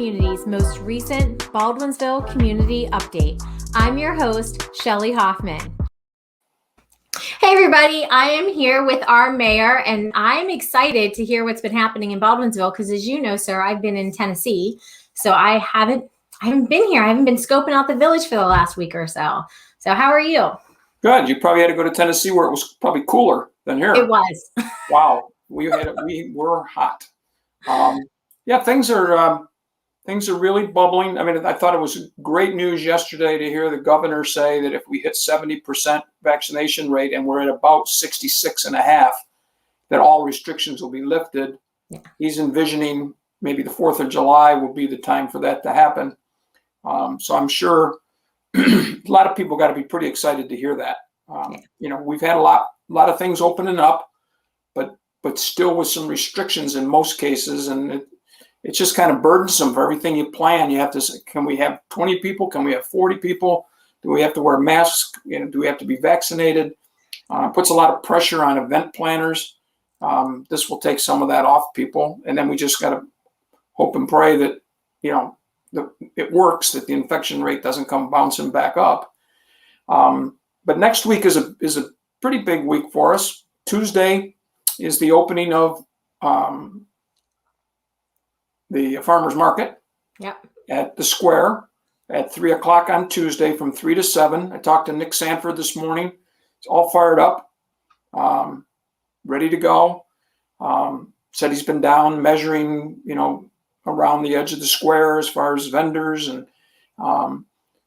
Community's most recent Baldwinsville Community Update. I'm your host, Shelley Hoffman. Hey everybody, I am here with our mayor and I'm excited to hear what's been happening in Baldwinsville because as you know, sir, I've been in Tennessee. So I haven't been here. I haven't been scoping out the village for the last week or so. So how are you? Good. You probably had to go to Tennessee where it was probably cooler than here. It was. Wow. We were hot. Yeah, things are really bubbling. I mean, I thought it was great news yesterday to hear the governor say that if we hit 70% vaccination rate and we're at about 66.5, that all restrictions will be lifted. Yeah. He's envisioning maybe the 4th of July will be the time for that to happen. So I'm sure a lot of people got to be pretty excited to hear that. You know, we've had a lot of things opening up, but still with some restrictions in most cases, and it's just kind of burdensome for everything you plan. You have to say, can we have 20 people? Can we have 40 people? Do we have to wear masks? You know, do we have to be vaccinated? Puts a lot of pressure on event planners. This will take some of that off people, and then we just got to hope and pray that, you know, it works, that the infection rate doesn't come bouncing back up. But next week is a pretty big week for us. Tuesday is the opening of the farmers market. Yep. At the square at 3 o'clock on Tuesday from 3 to 7. I talked to Nick Sanford this morning. It's all fired up, ready to go. Said he's been down measuring, you know, around the edge of the square as far as vendors, and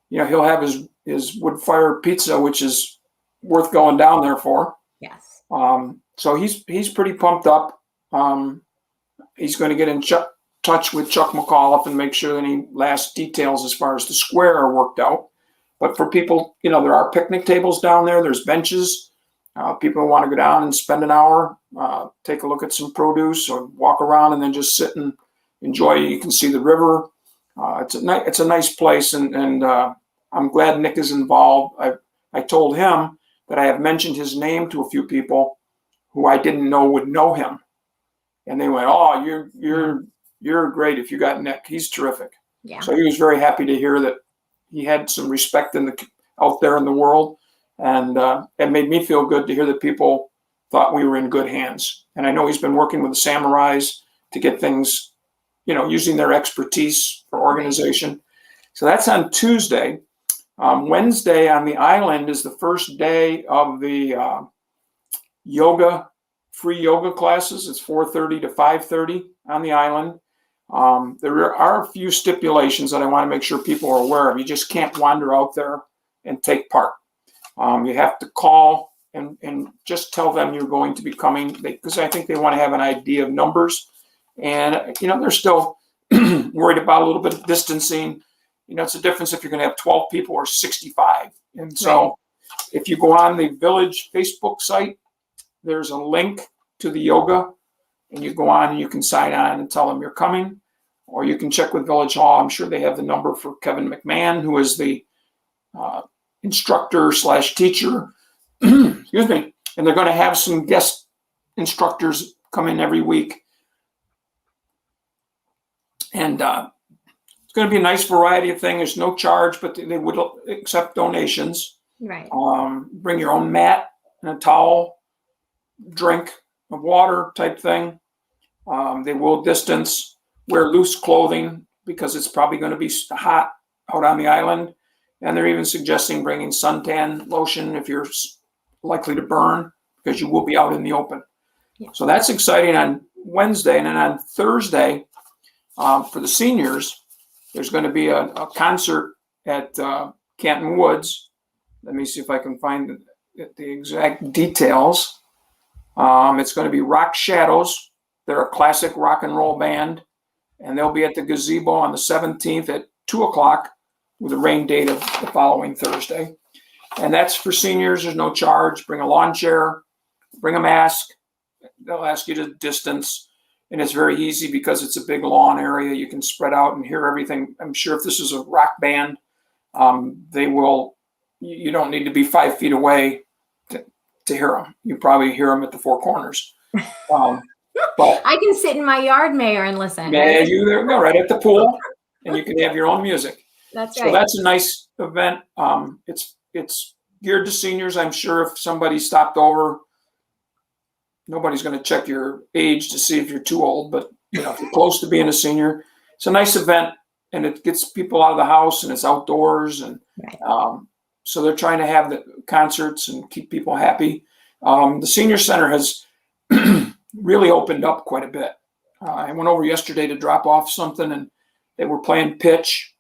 you know, he'll have his wood fire pizza, which is worth going down there for. Yes. So he's pretty pumped up. He's going to get in touch with Chuck McAuliffe and make sure any last details as far as the square are worked out. But for people, you know, there are picnic tables down there. There's benches. People want to go down and spend an hour, take a look at some produce, or walk around and then just sit and enjoy. You can see the river. It's a nice place, and I'm glad Nick is involved. I told him that I have mentioned his name to a few people who I didn't know would know him, and they went, "Oh, you're great if you got Nick. He's terrific." Yeah. So he was very happy to hear that he had some respect out there in the world, and it made me feel good to hear that people thought we were in good hands. And I know he's been working with the Samurais to get things, you know, using their expertise for organization. So that's on Tuesday. Wednesday on the island is the first day of the free yoga classes. It's 4:30 to 5:30 on the island. There are a few stipulations that I want to make sure people are aware of. You just can't wander out there and take part. You have to call and just tell them you're going to be coming, because I think they want to have an idea of numbers. And, you know, they're still worried about a little bit of distancing. You know, it's a difference if you're going to have 12 people or 65. And so if you go on the Village Facebook site, there's a link to the yoga, and you go on and you can sign on and tell them you're coming, or you can check with Village Hall. I'm sure they have the number for Kevin McMahon, who is the instructor/teacher. Excuse me. And they're going to have some guest instructors come in every week. And it's going to be a nice variety of things. There's no charge, but they would accept donations. Right. Bring your own mat and a towel, drink of water type thing. They will distance, wear loose clothing because it's probably going to be hot out on the island. And they're even suggesting bringing suntan lotion if you're likely to burn, because you will be out in the open. Yeah. So that's exciting on Wednesday. And then on Thursday, for the seniors, there's going to be a concert at Canton Woods. Let me see if I can find the exact details. It's going to be Rock Shadows. They're a classic rock and roll band, and they'll be at the gazebo on the 17th at 2 o'clock with a rain date of the following Thursday. And that's for seniors. There's no charge. Bring a lawn chair, bring a mask. They'll ask you to distance. And it's very easy because it's a big lawn area. You can spread out and hear everything. I'm sure if this is a rock band, you don't need to be 5 feet away to hear them. You probably hear them at the four corners. But I can sit in my yard, Mayor, and listen. Yeah, you there go, right at the pool. and you can have your own music. That's So right. that's a nice event. It's geared to seniors. I'm sure if somebody stopped over, nobody's going to check your age to see if you're too old, but if you're close to being a senior, it's a nice event, and it gets people out of the house, and it's outdoors, and Right. so they're trying to have the concerts and keep people happy. The senior center has really opened up quite a bit. I went over yesterday to drop off something, and they were playing pitch.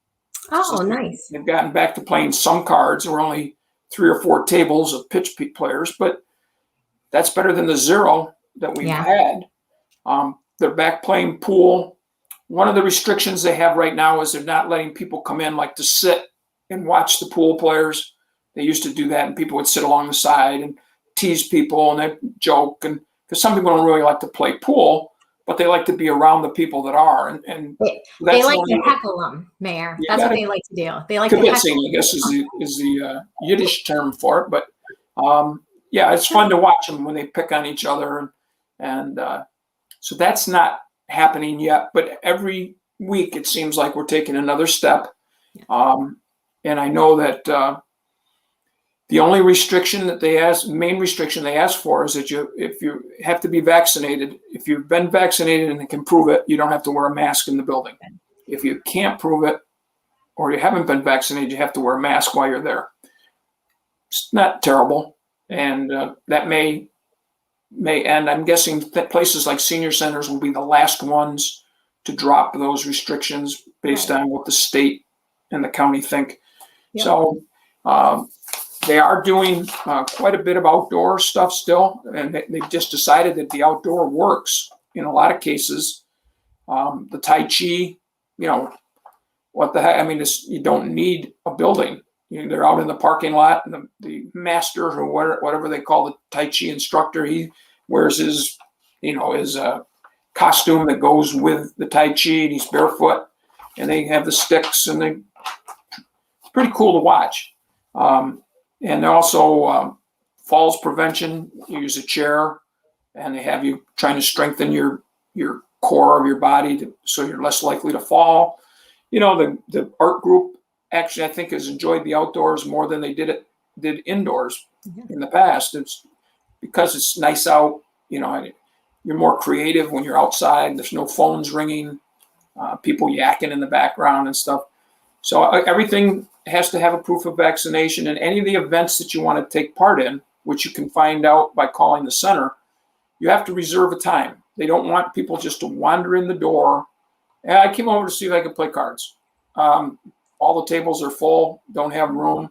Oh, So nice. they've gotten back to playing some cards. There were only 3 or 4 tables of pitch players, but that's better than the 0 that we've had. They're back playing pool. One of the restrictions they have right now is they're not letting people come in like to sit and watch the pool players. They used to do that, and people would sit along the side and tease people, and they joke, and because some people don't really like to play pool, but they like to be around the people that are, and they like to heckle them, Mayor. That's what they like to do. They like to heckle. I guess is the Yiddish term for it, but it's fun to watch them when they pick on each other, and so that's not happening yet. But every week it seems like we're taking another step, and I know that the only restriction that main restriction they ask for is that if you have to be vaccinated. If you've been vaccinated and can prove it, you don't have to wear a mask in the building. If you can't prove it, or you haven't been vaccinated, you have to wear a mask while you're there. It's not terrible, and that may end. I'm guessing that places like senior centers will be the last ones to drop those restrictions based on what the state and the county think. Yep. So they are doing quite a bit of outdoor stuff still, and they've just decided that the outdoor works in a lot of cases. The Tai Chi, what the heck? I mean, you don't need a building. They're out in the parking lot, and the master or whatever they call the Tai Chi instructor, he wears his costume that goes with the Tai Chi, and he's barefoot, and they have the sticks, and it's pretty cool to watch. And they're also falls prevention. You use a chair, and they have you trying to strengthen your core of your body so you're less likely to fall. The art group actually, I think, has enjoyed the outdoors more than they did indoors in the past. It's because it's nice out. You're more creative when you're outside. There's no phones ringing, people yakking in the background and stuff. So everything has to have a proof of vaccination, and any of the events that you want to take part in, which you can find out by calling the center, you have to reserve a time. They don't want people just to wander in the door. And I came over to see if I could play cards. All the tables are full, don't have room.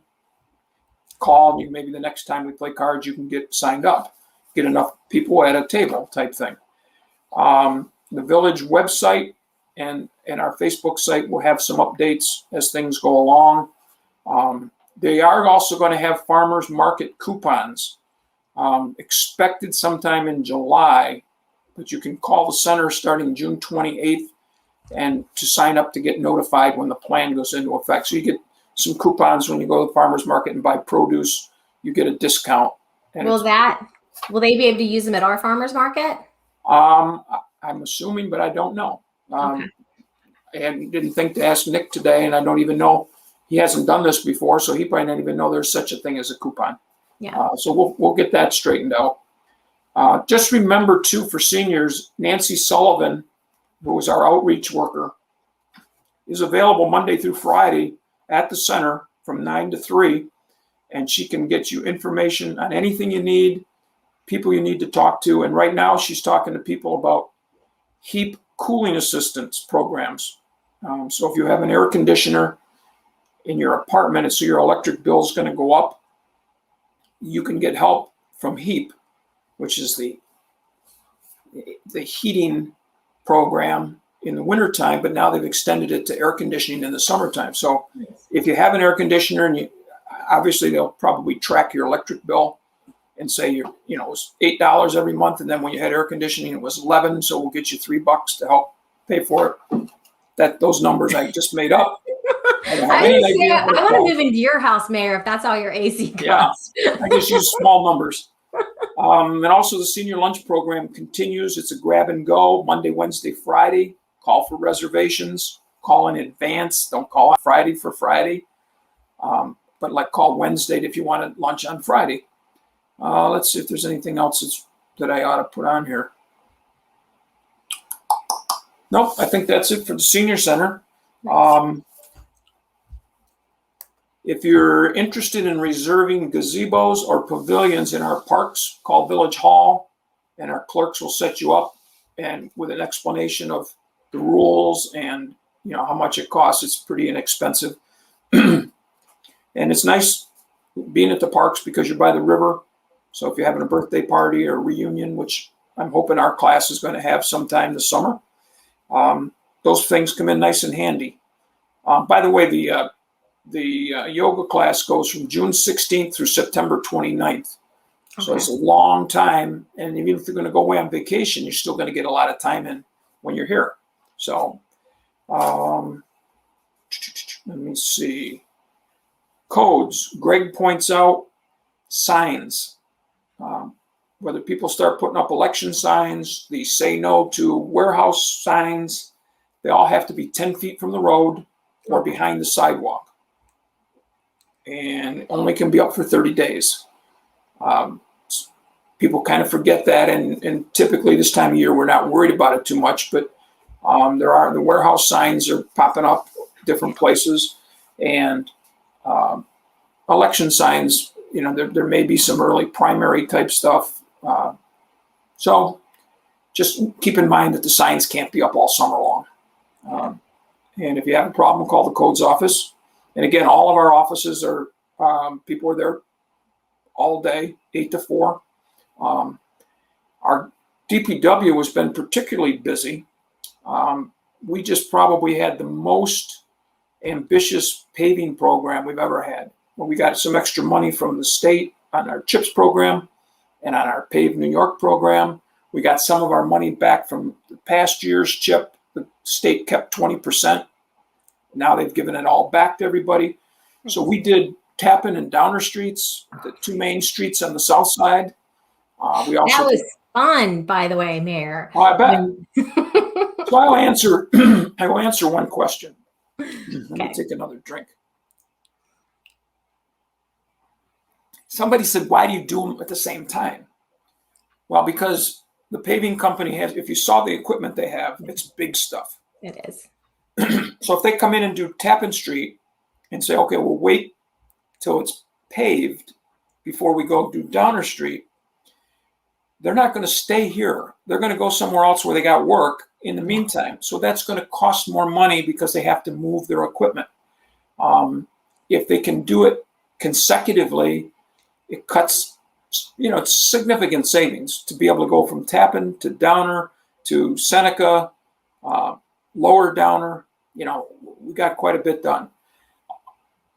Call me. Maybe the next time we play cards, you can get signed up, get enough people at a table type thing. The village website and our Facebook site will have some updates as things go along. They are also going to have farmers market coupons expected sometime in July, but you can call the center starting June 28th and to sign up to get notified when the plan goes into effect. So you get some coupons when you go to the farmers market and buy produce. You get a discount. Will they be able to use them at our farmers market? I'm assuming, but I don't know. Okay. I didn't think to ask Nick today, and I don't even know. He hasn't done this before, so he probably didn't even know there's such a thing as a coupon. Yeah. So we'll get that straightened out. Just remember, too, for seniors, Nancy Sullivan, who is our outreach worker, is available Monday through Friday at the center from 9 to 3, and she can get you information on anything you need, people you need to talk to. And right now she's talking to people about heat cooling assistance programs. So if you have an air conditioner in your apartment and so your electric bill is going to go up, you can get help from HEAP, which is the heating program in the wintertime, but now they've extended it to air conditioning in the summertime. So if you have an air conditioner, and obviously they'll probably track your electric bill and say it was $8 every month, and then when you had air conditioning it was $11, so we'll get you $3 to help pay for it. Those numbers I just made up. I want to move into your house, Mayor, if that's all your AC costs. Yeah, I just use small numbers. And also the senior lunch program continues. It's a grab and go Monday, Wednesday, Friday. Call for reservations. call in advance. Don't call on Friday for Friday. But like call Wednesday if you want to lunch on Friday. Let's see if there's anything else that I ought to put on here. Nope, I think that's it for the senior center. If you're interested in reserving gazebos or pavilions in our parks, call Village Hall, and our clerks will set you up and with an explanation of the rules and how much it costs. It's pretty inexpensive. And it's nice being at the parks because you're by the river. So if you're having a birthday party or reunion, which I'm hoping our class is going to have sometime this summer, those things come in nice and handy. By the way, the yoga class goes from June 16th through September 29th. Okay. So it's a long time. And even if you're going to go away on vacation, you're still going to get a lot of time in when you're here. So let me see. Codes. Greg points out signs. Whether people start putting up election signs, the say no to warehouse signs, they all have to be 10 feet from the road or behind the sidewalk. And only can be up for 30 days. People kind of forget that, and typically this time of year we're not worried about it too much, but the warehouse signs are popping up different places, and election signs, there may be some early primary type stuff. So just keep in mind that the signs can't be up all summer long. And if you have a problem, call the codes office. And again, all of our offices are, people are there all day, 8 to 4. Our DPW has been particularly busy. We just probably had the most ambitious paving program we've ever had. Well, we got some extra money from the state on our CHIPS program and on our Pave New York program. We got some of our money back from the past year's CHIP. The state kept 20%. Now they've given it all back to everybody. So we did Tappan and Downer streets, the two main streets on the south side. We also that was fun, by the way, Mayor. Oh, I bet. So I will answer one question. Let me take another drink. Somebody said, why do you do them at the same time? Well, because the paving company has, if you saw the equipment they have, it's big stuff. It is. So if they come in and do Tappan Street and say, okay, we'll wait till it's paved before we go do Downer Street, they're not going to stay here. They're going to go somewhere else where they got work in the meantime. So that's going to cost more money because they have to move their equipment. If they can do it consecutively, it cuts, it's significant savings to be able to go from Tappan to Downer to Seneca, Lower Downer. We got quite a bit done.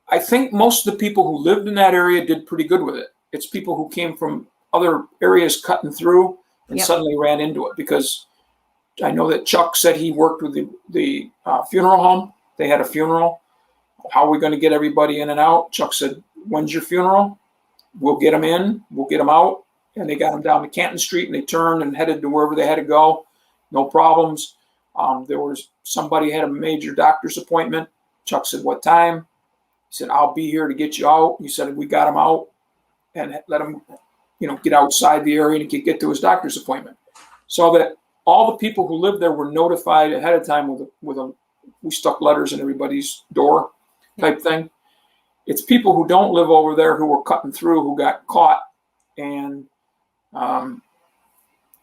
I think most of the people who lived in that area did pretty good with it. It's people who came from other areas cutting through and suddenly ran into it, because I know that Chuck said he worked with the funeral home. They had a funeral. How are we going to get everybody in and out? Chuck said, when's your funeral? We'll get them in, we'll get them out. And they got them down to Canton Street, and they turned and headed to wherever they had to go. No problems. There was somebody had a major doctor's appointment. Chuck said, what time? He said, I'll be here to get you out. He said, we got him out and let him, get outside the area and he could get to his doctor's appointment. So that all the people who lived there were notified ahead of time we stuck letters in everybody's door type thing. It's people who don't live over there who were cutting through who got caught. And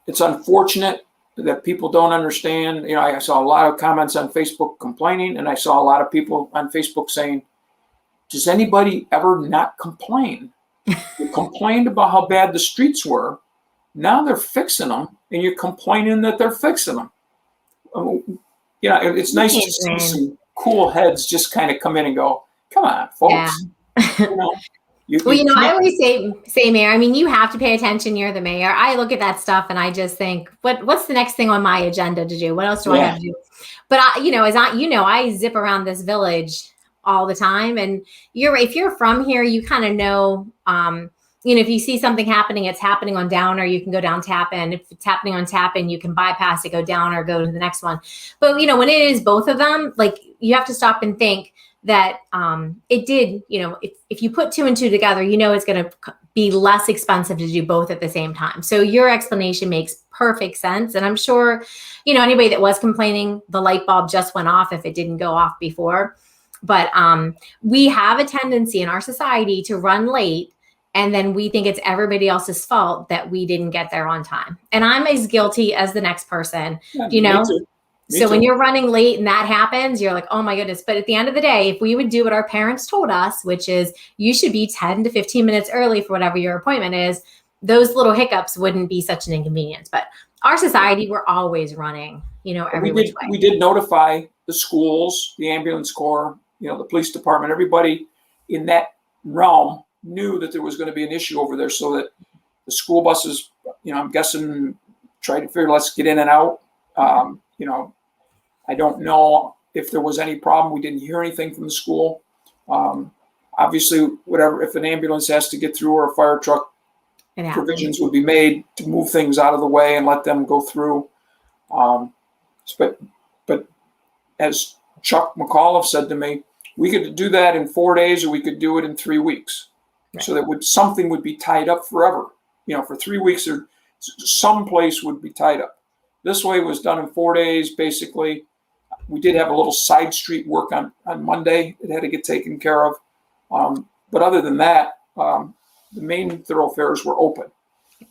it's unfortunate that people don't understand. I saw a lot of comments on Facebook complaining, and I saw a lot of people on Facebook saying, does anybody ever not complain? You complained about how bad the streets were. Now they're fixing them, and you're complaining that they're fixing them. It's nice to see some cool heads just kind of come in and go, come on, folks. Yeah. I always say, Mayor, you have to pay attention. You're the mayor. I look at that stuff and I just think, what's the next thing on my agenda to do? What else do I have to do? But I zip around this village all the time. And if you're from here, you kind of know, if you see something happening, it's happening on Downer, you can go down Tappan. If it's happening on Tappan, you can bypass it, go down or go to the next one. But, when it is both of them, you have to stop and think that it did, if you put two and two together, it's going to be less expensive to do both at the same time. So your explanation makes perfect sense. And I'm sure, anybody that was complaining, the light bulb just went off if it didn't go off before. But we have a tendency in our society to run late, and then we think it's everybody else's fault that we didn't get there on time. And I'm as guilty as the next person, Me too. So when you're running late and that happens, you're like, oh my goodness. But at the end of the day, if we would do what our parents told us, which is you should be 10 to 15 minutes early for whatever your appointment is, those little hiccups wouldn't be such an inconvenience. But our society, we're always running, every which way. We did notify the schools, the ambulance corps, the police department, everybody in that realm knew that there was going to be an issue over there, so that the school buses, I'm guessing, tried to figure, let's get in and out. I don't know if there was any problem. We didn't hear anything from the school. Obviously, whatever, if an ambulance has to get through or a fire truck, provisions would be made to move things out of the way and let them go through. But as Chuck McAuliffe said to me, we could do that in 4 days, or we could do it in 3 weeks. Right. So that something would be tied up forever. For 3 weeks, or some place would be tied up. This way it was done in 4 days, basically. We did have a little side street work on Monday. It had to get taken care of. But other than that, the main thoroughfares were open,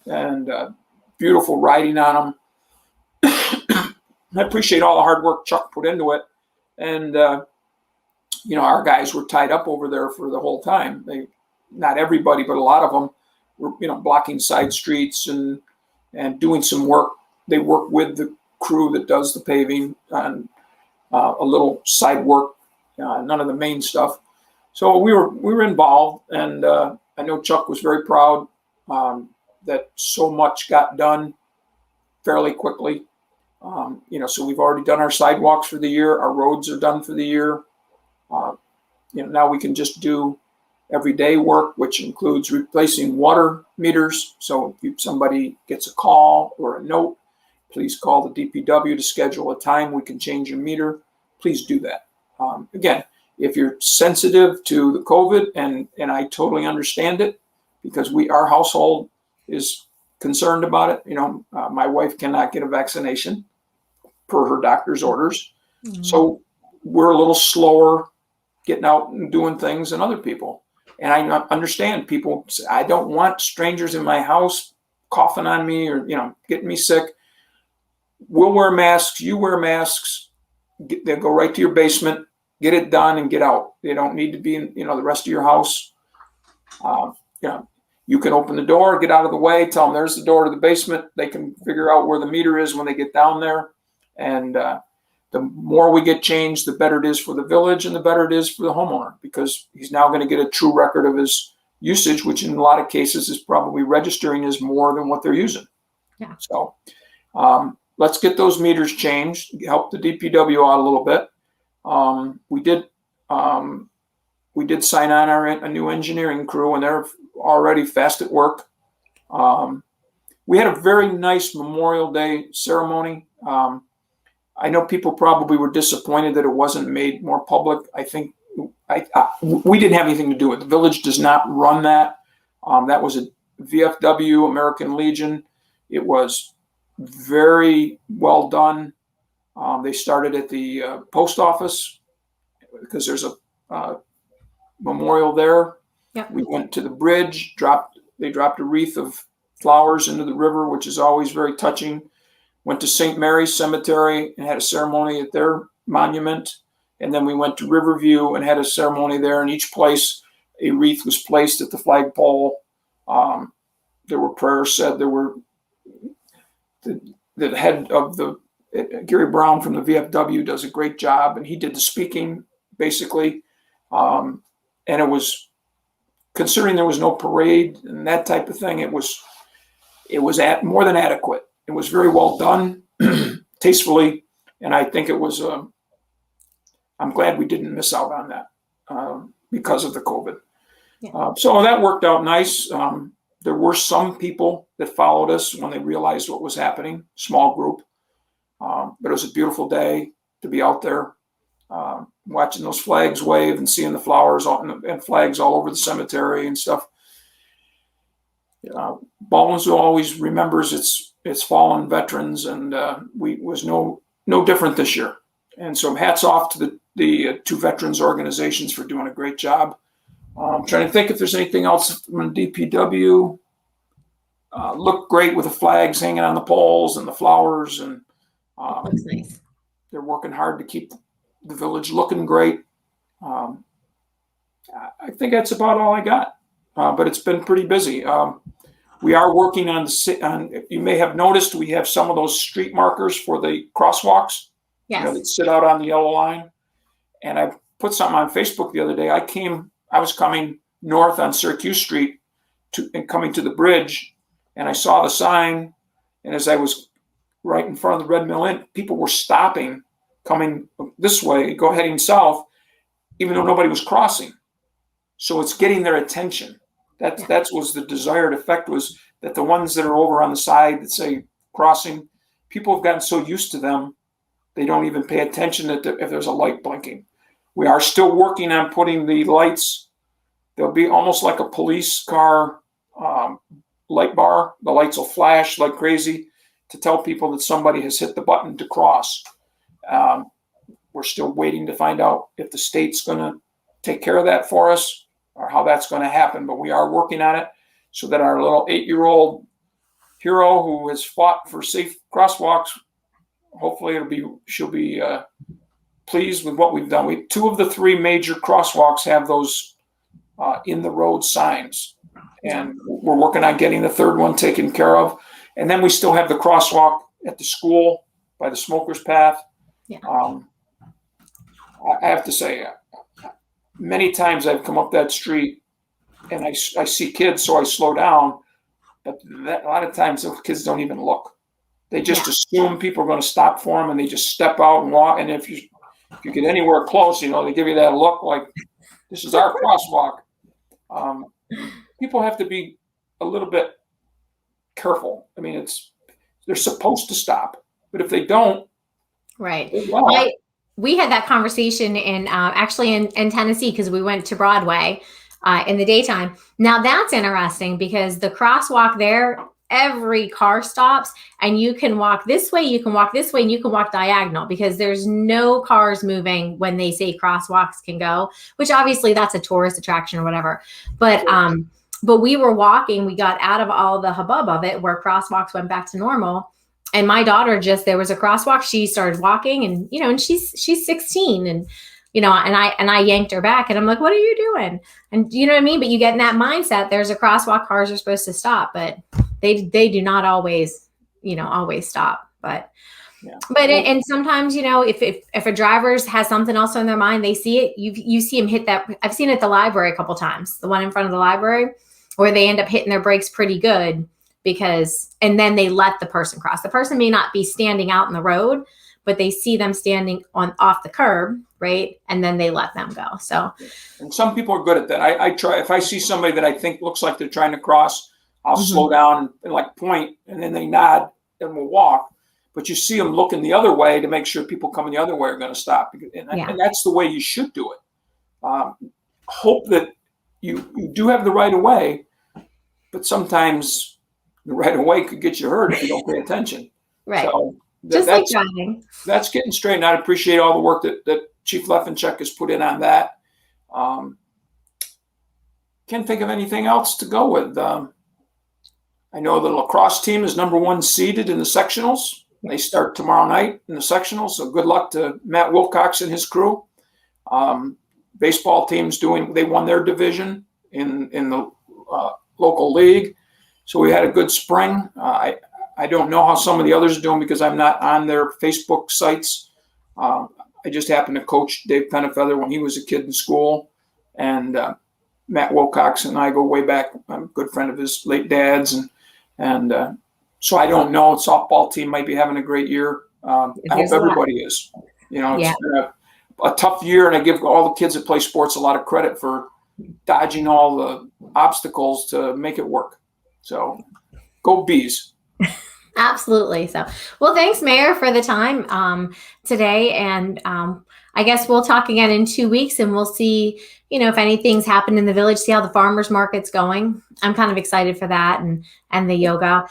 and beautiful riding on them. I appreciate all the hard work Chuck put into it. And, our guys were tied up over there for the whole time. Not everybody, but a lot of them were, blocking side streets and doing some work. They work with the crew that does the paving and a little side work, none of the main stuff. So we were involved, and I know Chuck was very proud that so much got done fairly quickly. So we've already done our sidewalks for the year. Our roads are done for the year. Now we can just do everyday work, which includes replacing water meters. So if somebody gets a call or a note, please call the DPW to schedule a time we can change your meter. Please do that. Again, if you're sensitive to the COVID, and I totally understand it, because our household is concerned about it. My wife cannot get a vaccination per her doctor's orders. Mm-hmm. So we're a little slower getting out and doing things than other people. And I understand people say, I don't want strangers in my house coughing on me or, getting me sick. We'll wear masks. You wear masks. They'll go right to your basement, get it done, and get out. They don't need to be in, the rest of your house. You can open the door, get out of the way, tell them there's the door to the basement. They can figure out where the meter is when they get down there. And the more we get changed, the better it is for the village and the better it is for the homeowner, because he's now going to get a true record of his usage, which in a lot of cases is probably registering as more than what they're using. Yeah. So let's get those meters changed, help the DPW out a little bit. We did sign on a new engineering crew, and they're already fast at work. We had a very nice Memorial Day ceremony. I know people probably were disappointed that it wasn't made more public. I think we didn't have anything to do with it. The village does not run that. That was a VFW, American Legion. It was very well done. They started at the post office because there's a memorial there. Yep. We went to the bridge, they dropped a wreath of flowers into the river, which is always very touching. Went to St. Mary's Cemetery and had a ceremony at their monument. And then we went to Riverview and had a ceremony there. In each place, a wreath was placed at the flagpole. There were prayers said. There were the head of Gary Brown from the VFW does a great job, and he did the speaking basically. And it was, considering there was no parade and that type of thing, it was more than adequate. It was very well done, tastefully, and I think it was. I'm glad we didn't miss out on that because of the COVID. Yeah. So that worked out nice. There were some people that followed us when they realized what was happening, small group. But it was a beautiful day to be out there. watching those flags wave and seeing the flowers and flags all over the cemetery and stuff. Baldwinsville always remembers its fallen veterans, and we was no different this year. And so hats off to the two veterans organizations for doing a great job. I'm trying to think if there's anything else from DPW. Looked great with the flags hanging on the poles and the flowers, and looks nice. They're working hard to keep the village looking great. I think that's about all I got, but it's been pretty busy. We are working on you may have noticed we have some of those street markers for the crosswalks. Yes. That sit out on the yellow line. And I put something on Facebook the other day. I was coming north on Syracuse Street and coming to the bridge, and I saw the sign. And as I was right in front of the Red Mill Inn, people were stopping, coming this way, heading south, even though nobody was crossing. So it's getting their attention. That was the desired effect, was that the ones that are over on the side that say crossing, people have gotten so used to them, they don't even pay attention if there's a light blinking. We are still working on putting the lights. They'll be almost like a police car light bar. The lights will flash like crazy to tell people that somebody has hit the button to cross. We're still waiting to find out if the state's going to take care of that for us or how that's going to happen. But we are working on it so that our little 8-year-old hero who has fought for safe crosswalks, hopefully she'll be pleased with what we've done. 2 of the 3 major crosswalks have those in the road signs, and we're working on getting the 3rd one taken care of. And then we still have the crosswalk at the school by the Smoker's Path. Yeah. I have to say, many times I've come up that street and I see kids, so I slow down. But a lot of times those kids don't even look. They just assume people are going to stop for them, and they just step out and walk. And if you get anywhere close, they give you that look like this is our crosswalk. People have to be a little bit careful. I mean, they're supposed to stop, but if they don't, right. We had that conversation actually in Tennessee, because we went to Broadway in the daytime. Now that's interesting, because the crosswalk there, every car stops, and you can walk this way, you can walk this way, and you can walk diagonal, because there's no cars moving when they say crosswalks can go, which obviously that's a tourist attraction or whatever. But we were walking, we got out of all the hubbub of it where crosswalks went back to normal. And my daughter there was a crosswalk, she started walking, and, and she's 16, and, and I yanked her back, and I'm like, what are you doing? And you know what I mean? But you get in that mindset, there's a crosswalk, cars are supposed to stop, but they do not always, always stop. But and sometimes, if a driver has something else on their mind, they see it, you see them hit that. I've seen it at the library a couple times, the one in front of the library, where they end up hitting their brakes pretty good, and then they let the person cross. The person may not be standing out in the road, but they see them standing off the curb, right? And then they let them go. So, and some people are good at that. I try, if I see somebody that I think looks like they're trying to cross, I'll slow down and like point, and then they nod and we'll walk. But you see them looking the other way to make sure people coming the other way are going to stop. And that's the way you should do it. Hope that you do have the right of way, but sometimes the right of way could get you hurt if you don't pay attention. Right. So just like driving. That's getting straightened out. I appreciate all the work that Chief Leffenchuk has put in on that. Can't think of anything else to go with. I know the lacrosse team is number 1 seeded in the sectionals. They start tomorrow night in the sectionals. So good luck to Matt Wilcox and his crew. Baseball team's they won their division in the local league. So we had a good spring. I don't know how some of the others are doing because I'm not on their Facebook sites. I just happened to coach Dave Pennefeather when he was a kid in school. And Matt Wilcox and I go way back. I'm a good friend of his late dad's. And so I don't know. The softball team might be having a great year. I hope everybody is. It's been a tough year, and I give all the kids that play sports a lot of credit for dodging all the obstacles to make it work. So go Bees. Absolutely. So, well, thanks, Mayor, for the time today. And I guess we'll talk again in 2 weeks and we'll see, if anything's happened in the village, see how the farmers market's going. I'm kind of excited for that and the yoga.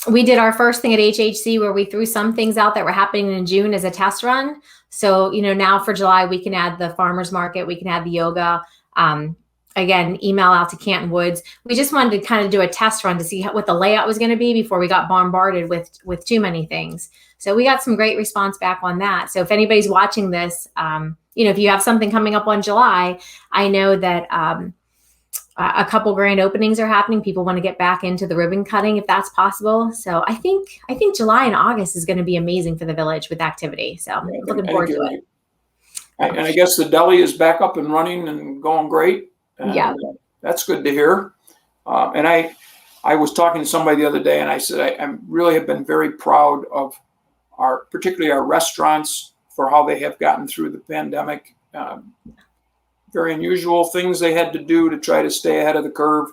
We did our first thing at HHC where we threw some things out that were happening in June as a test run. So, now for July, we can add the farmers market, we can add the yoga. Again, email out to Canton Woods. We just wanted to kind of do a test run to see what the layout was going to be before we got bombarded with too many things. So we got some great response back on that. So if anybody's watching this, if you have something coming up on July, I know that a couple grand openings are happening. People want to get back into the ribbon cutting if that's possible. So I think July and August is going to be amazing for the village with activity. So I'm looking forward to it. And I guess the deli is back up and running and going great. Yeah, that's good to hear. And I was talking to somebody the other day, and I said I really have been very proud of particularly our restaurants for how they have gotten through the pandemic. Very unusual things they had to do to try to stay ahead of the curve,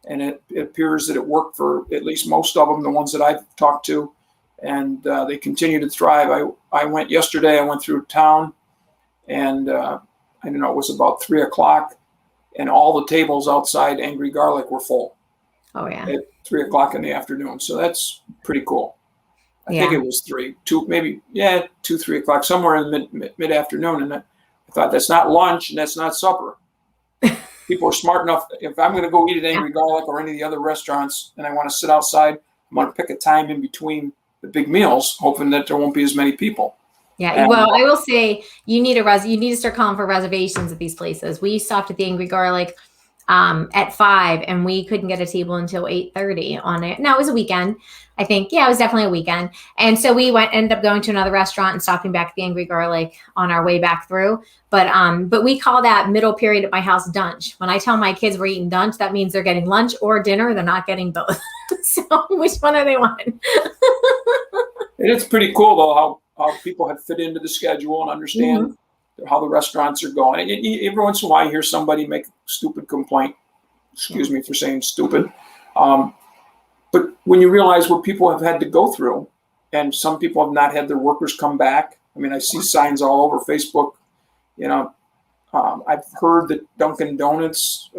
and it appears that it worked for at least most of them, the ones that I've talked to, and they continue to thrive. I went yesterday. I went through town, and I don't know, it was about 3:00. And all the tables outside Angry Garlic were full. Oh yeah. At 3:00 in the afternoon. So that's pretty cool. I think it was 3 o'clock, somewhere in mid afternoon. And I thought, that's not lunch and that's not supper. People are smart enough. If I'm going to go eat at Angry Garlic or any of the other restaurants and I want to sit outside, I'm going to pick a time in between the big meals, hoping that there won't be as many people. Yeah, well, I will say you need to start calling for reservations at these places. We stopped at the Angry Garlic at 5, and we couldn't get a table until 8:30 on it. No, it was a weekend, I think. Yeah, it was definitely a weekend. And so we ended up going to another restaurant and stopping back at the Angry Garlic on our way back through. But we call that middle period at my house dunch. When I tell my kids we're eating dunch, that means they're getting lunch or dinner. They're not getting both. So which one are they wanting? It's pretty cool though how people have fit into the schedule and understand how the restaurants are going. And every once in a while, you hear somebody make a stupid complaint. Excuse me for saying stupid. But when you realize what people have had to go through, and some people have not had their workers come back. I mean, I see signs all over Facebook. I've heard that Dunkin' Donuts,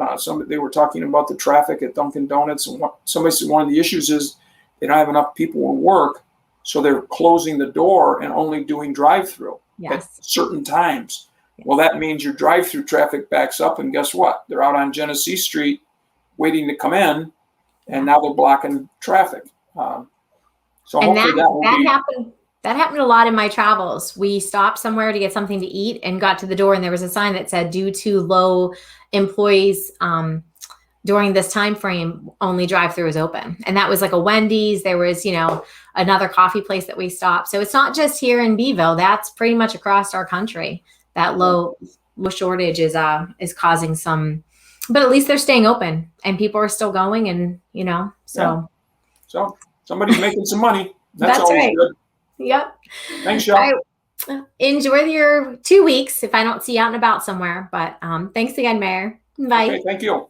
they were talking about the traffic at Dunkin' Donuts. And somebody said one of the issues is they don't have enough people in work. So they're closing the door and only doing drive-through at certain times. Yes. Well, that means your drive-through traffic backs up, and guess what? They're out on Genesee Street waiting to come in, and now they're blocking traffic. So hopefully that happened a lot in my travels. We stopped somewhere to get something to eat and got to the door, and there was a sign that said, due to low employees during this time frame, only drive-through is open. And that was like a Wendy's. There was, another coffee place that we stopped. So it's not just here in Beeville. That's pretty much across our country. That low shortage is causing some, but at least they're staying open and people are still going, and so. So somebody's making some money. That's always right. Good. Yep. Thanks, Shelley. Enjoy your 2 weeks if I don't see you out and about somewhere. But thanks again, Mayor. Bye. Okay, thank you.